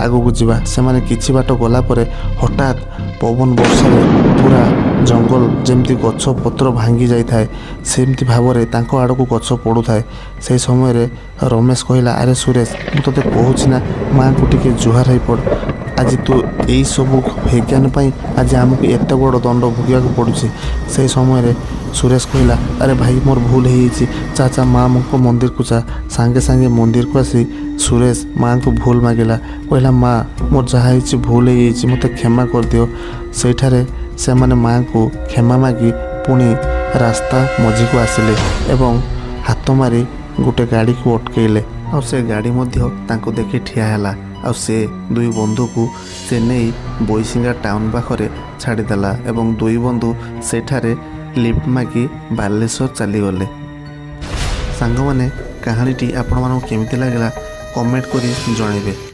आगू जावा से किछि बाट गला परे हठात पवन वर्षारे पूरा जंगल जमती गछ पत्र भांगी जाई थाए सेमती भावरे तांको आड़को गछ पड़ू थाए। से समय रे रमेश कहला अरे सुरेश मु तते कहूछि ना माँ को टिके जुहार हो पड़ आज तू यही सब विज्ञान पाई आज आमको एत बड़ दंड भोगिया पड़ुछि। से समय रे सुरेश कहला अरे भाई मोर भूल हो चाचा माँ को मंदिर को जा सांगे सांगे मंदिर को आसी सुरेश माँ को भूल मागिला कहला माँ मोर जहाँ भूल हो मत क्षमा कर दियो। सेठारे से माने माँ को क्षमा मागी पुणी रास्ता मझी को आसिले एवं हाथ मारी गोटे गाड़ी को अटकेले और से गाड़ी मध्य तांको देखि ठिया हैला और से दुई बंधु को से नहीं बोईसिंगा टाउन पाखरे छाड़ीदेला एवं दुई बंधु सेठारे लिफ्ट मागी बालेश्वर चलीगले। सांग माने कहानीटी आपण मानक केमिति लागला कमेंट करी जणाइबे।